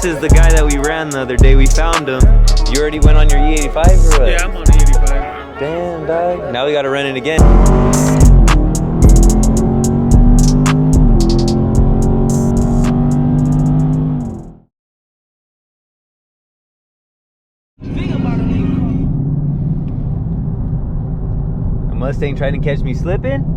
this is the guy that we ran the other day. We found him. You already went on your E85 or what? Yeah, I'm on E85. Damn, dog. Now we gotta run it again. A Mustang trying to catch me slipping?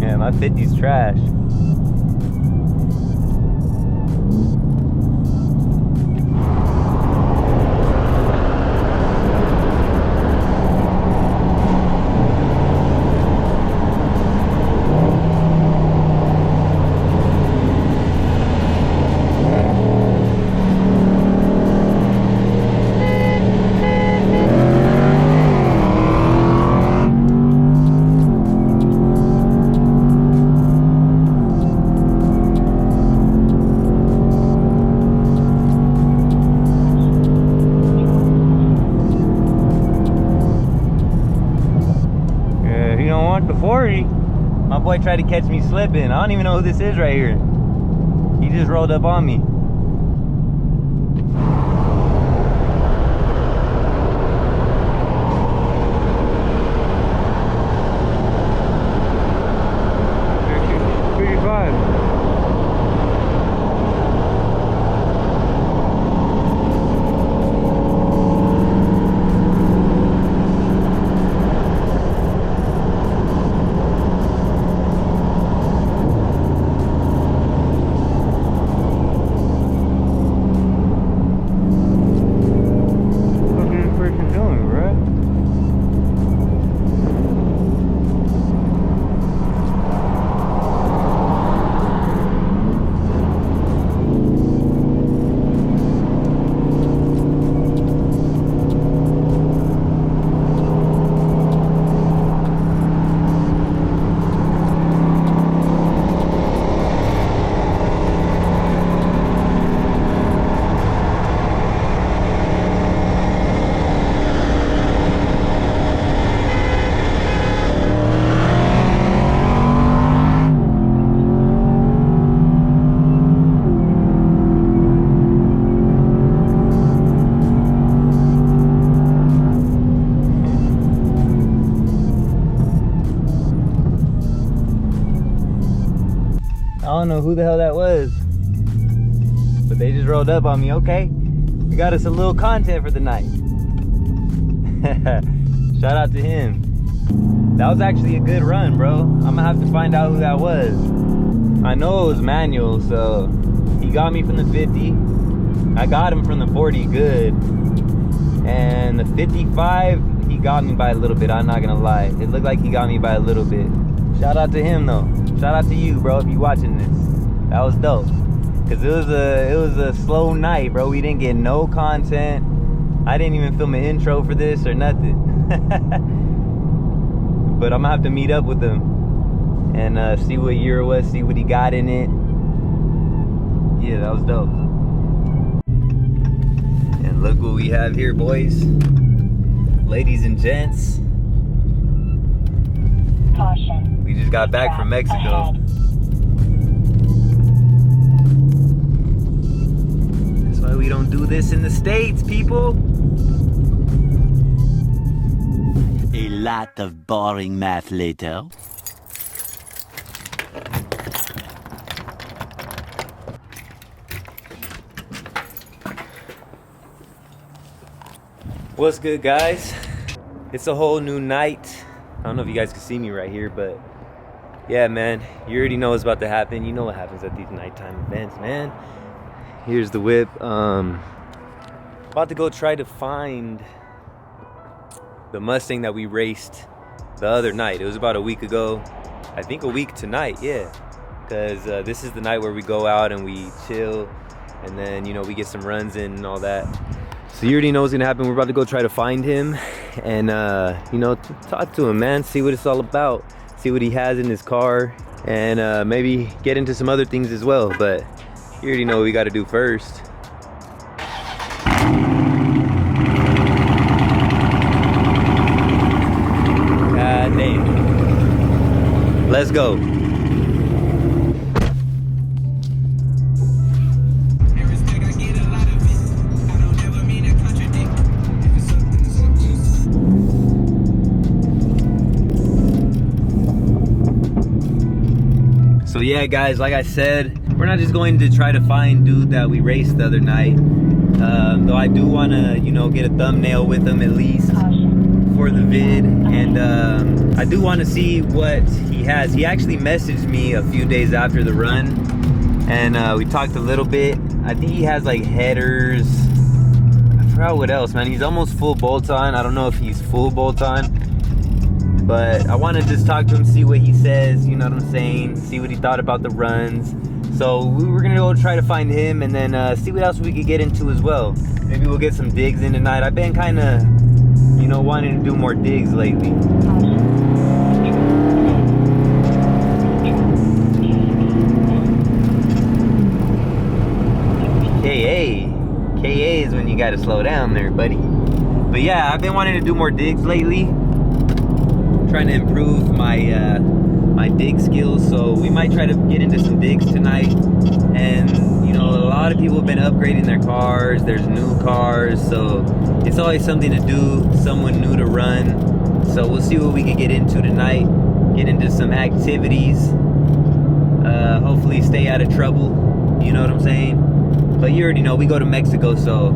Yeah, my 50's trash. The 40. My boy tried to catch me slipping. I don't even know who this is right here. He just rolled up on me. I don't know who the hell that was, but they just rolled up on me. Okay, we got us a little content for the night. Shout out to him. That was actually a good run, bro. I'm gonna have to find out who that was. I know it was manual, so he got me from the 50. I got him from the 40 good, and the 55 he got me by a little bit. I'm not gonna lie, it looked like he got me by a little bit. Shout out to him though. Shout out to you, bro, if you watching this. That was dope. Cause it was a slow night, bro. We didn't get no content. I didn't even film an intro for this or nothing. But I'm gonna have to meet up with him and see what year it was, see what he got in it. Yeah, that was dope. And Look what we have here, boys. Ladies and gents. Caution. We just got back from Mexico. That's why we don't do this in the States, people. A lot of boring math later. What's good, guys? It's a whole new night. I don't know if you guys can see me right here, but yeah, man, you already know what's about to happen. You know what happens at these nighttime events, man. Here's the whip. About to go try to find the Mustang that we raced the other night. It was about a week ago. I think a week tonight, yeah. Because this is the night where we go out and we chill, and then, you know, we get some runs in and all that. So you already know what's gonna happen. We're about to go try to find him and, you know, talk to him, man. See what it's all about. See what he has in his car, and maybe get into some other things as well. But you already know what we gotta do first. God damn. Let's go. So yeah, guys, like I said, we're not just going to try to find dude that we raced the other night. Though I do want to, you know, get a thumbnail with him at least for the vid. And I do want to see what he has. He actually messaged me a few days after the run, and we talked a little bit. I think he has like headers. I forgot what else, man. He's almost full bolt on. I don't know if he's full bolt on. But I want to just talk to him, see what he says, you know what I'm saying? See what he thought about the runs. So we were going to go try to find him, and then see what else we could get into as well. Maybe we'll get some digs in tonight. I've been kind of, you know, wanting to do more digs lately. KA is when you got to slow down there, buddy. But yeah, I've been wanting to do more digs lately. Trying to improve my my dig skills, so we might try to get into some digs tonight. And you know, a lot of people have been upgrading their cars. There's new cars, so it's always something to do, someone new to run. So we'll see what we can get into tonight, get into some activities, hopefully stay out of trouble, you know what I'm saying? But you already know we go to Mexico, so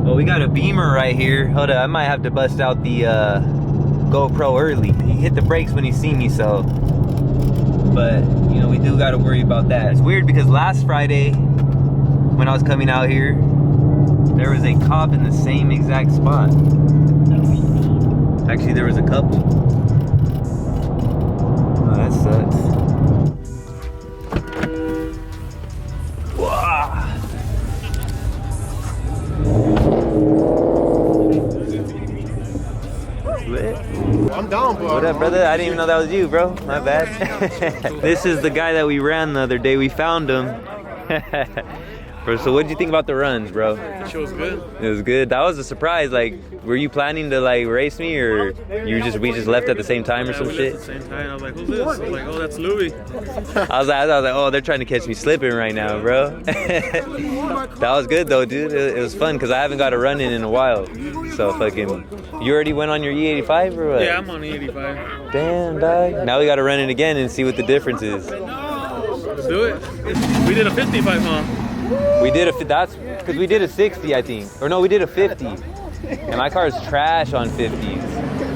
well, we got a Beamer right here. Hold up, I might have to bust out the GoPro early. He hit the brakes when he seen me, so, but you know, we do got to worry about that. It's weird because last Friday when I was coming out here, there was a cop in the same exact spot. Actually, there was a couple. Oh, that sucks. I'm down, bro. What up, brother? I didn't even know that was you, bro. My bad. This is the guy that we ran the other day. We found him. Bro, so what did you think about the runs, bro? It was good. It was good. That was a surprise. Like, were you planning to like race me, or we just left at the same time or some shit? At the same time, I was like, who's this? I was like, oh, that's Louie. I was like, oh, they're trying to catch me slipping right now, bro. That was good though, dude. It was fun because I haven't got a run in a while. So fucking, you already went on your E85 or what? Yeah, I'm on E85. Damn, dog. Now we got to run it again and see what the difference is. Let's do it. We did a 55, huh? We did that's because we did a 60, I think. Or no, we did a 50. And my car is trash on 50s.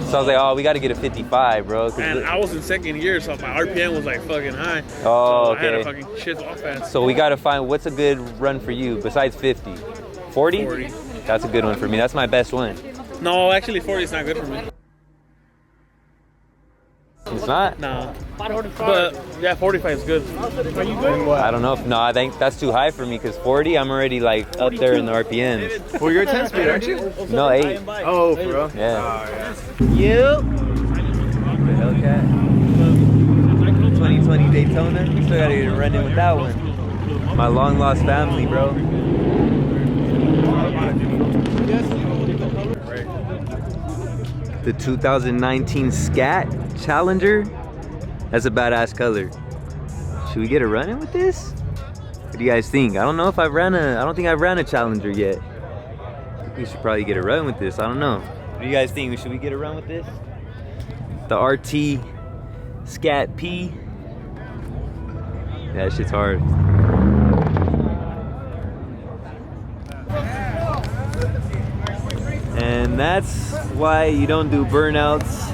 So I was like, oh, we got to get a 55, bro. And I was in second gear, so my RPM was like fucking high. Oh, so okay. I had to fucking shit off fast. So we got to find, what's a good run for you besides 50? 40? 40. That's a good one for me. That's my best one. No, actually 40 is not good for me. It's not? No. But yeah, 45 is good. Are you good? I don't know if, no, I think that's too high for me because 40, I'm already like up there in the RPMs. Well, you're a 10 speed, aren't you? No, 8. Oh, for real? Yeah. You? The Hellcat. 2020 Daytona. Still gotta get a run in with that one. My long lost family, bro. The 2019 Scat Challenger. That's a badass color. Should we get a run in with this? What do you guys think? I don't know if I don't think I've ran a Challenger yet. We should probably get a run with this. I don't know. What do you guys think? Should we get a run with this? The RT Scat P. Yeah, that shit's hard. And that's why you don't do burnouts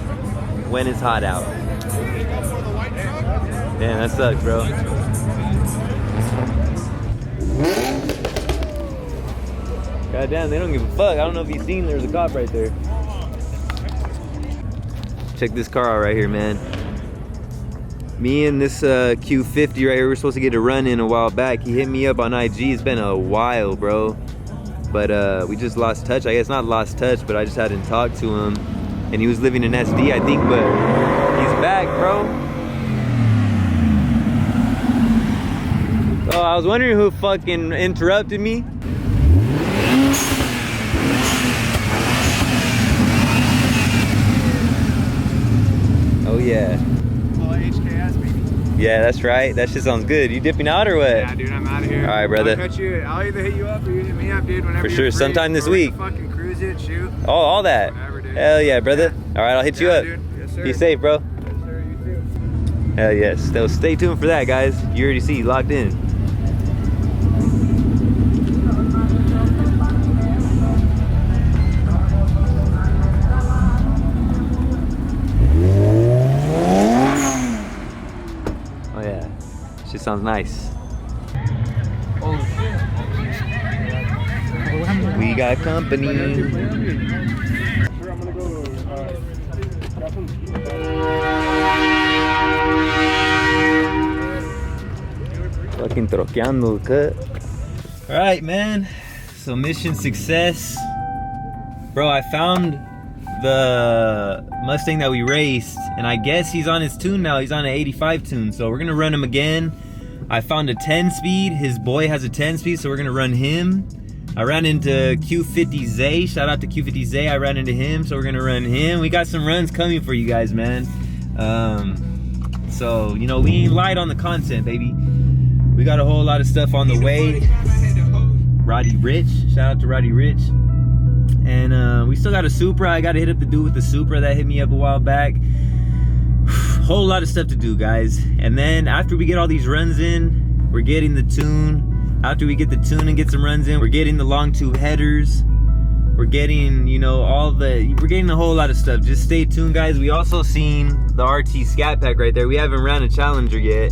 when it's hot out. Damn, that sucks, bro. God damn, they don't give a fuck. I don't know if you've seen, there's a cop right there. Check this car out right here, man. Me and this Q50 right here, we were supposed to get a run in a while back. He hit me up on IG. It's been a while, bro. But we just lost touch. I guess not lost touch, but I just hadn't talked to him. And he was living in SD, I think, but he's back, bro. Oh, I was wondering who fucking interrupted me. Oh yeah. HKS, baby. Yeah, that's right. That shit sounds good. You dipping out or what? Yeah, dude, I'm out of here. All right, brother. I'll either hit you up or you hit me up, dude. Whenever For sure. You're free. Sometime this week. Fucking cruise it, shoot. Oh, all that. Whatever, dude. Hell yeah, brother. All right, I'll hit you up. Dude. Yes, sir. Be safe, bro. Yes, sir. You too. Hell yes. So stay tuned for that, guys. You already see, locked in. Oh yeah, shit sounds nice. We got company. Fucking troqueando the cut. All right, man. So mission success. Bro, I found the Mustang that we raced, and I guess he's on his tune now. He's on an 85 tune, so we're gonna run him again. I found a 10 speed. His boy has a 10 speed, so we're gonna run him. I ran into Q50 Zay. Shout out to Q50 Zay. I ran into him, so we're gonna run him. We got some runs coming for you guys, man. So, you know, we ain't light on the content, baby. We got a whole lot of stuff on the way. Roddy Rich. Shout out to Roddy Rich. And we still got a Supra. I gotta hit up the dude with the Supra that hit me up a while back. Whole lot of stuff to do, guys. And then after we get all these runs in, we're getting the tune. After we get the tune and get some runs in, we're getting the long tube headers. We're getting, you know, we're getting a whole lot of stuff. Just stay tuned, guys. We also seen the RT Scat Pack right there. We haven't ran a Challenger yet.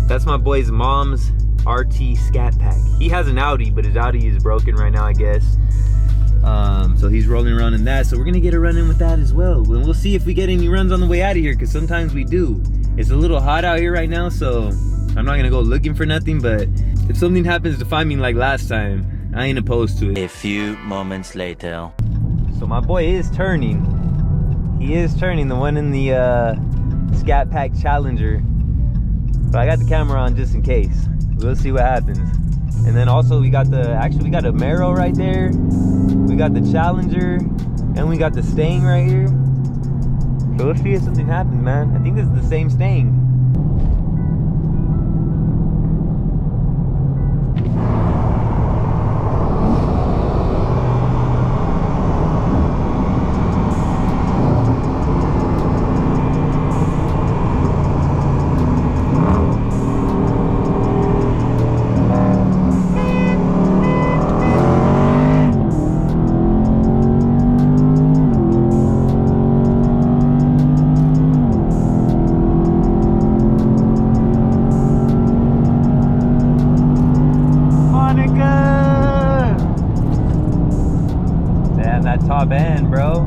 That's my boy's mom's RT Scat Pack. He has an Audi, but his Audi is broken right now, I guess. So he's rolling around in that. So we're gonna get a run in with that as well. And we'll see if we get any runs on the way out of here, because sometimes we do. It's a little hot out here right now, so I'm not gonna go looking for nothing, but if something happens to find me like last time, I ain't opposed to it. A few moments later. So my boy is turning. He is turning, the one in the Scat Pack Challenger. But I got the camera on just in case. We'll see what happens. And then also we got we got a Mero right there. We got the Challenger, and we got the Stang right here. So let's see if something happens, man. I think this is the same Stang. Top end, bro.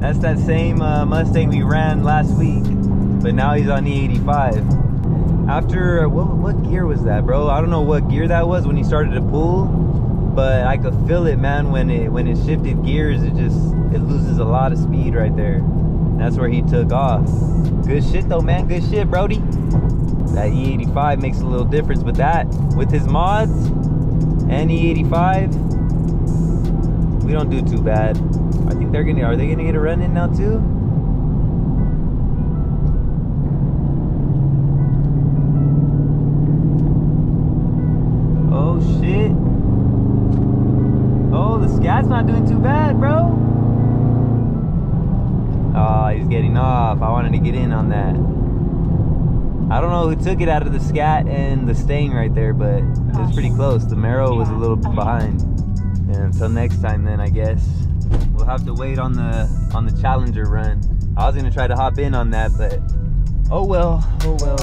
That's that same Mustang we ran last week, but now he's on the 85. After what gear was that, bro? I don't know what gear that was when he started to pull, but I could feel it, man. When it shifted gears, it loses a lot of speed right there. That's where he took off. Good shit though, man. Good shit, Brody. That E85 makes a little difference, but that with his mods and E85, we don't do too bad. I think they're gonna. Are they gonna get a run in now too? Oh shit! Oh, the Scat's not doing too bad, bro. Oh, he's getting off. I wanted to get in on that. I don't know who took it out of the Scat and the Stang right there, but it was pretty close. The Marrow was a little behind. And until next time then, I guess we'll have to wait on the Challenger run. I was gonna try to hop in on that, but oh well, oh well.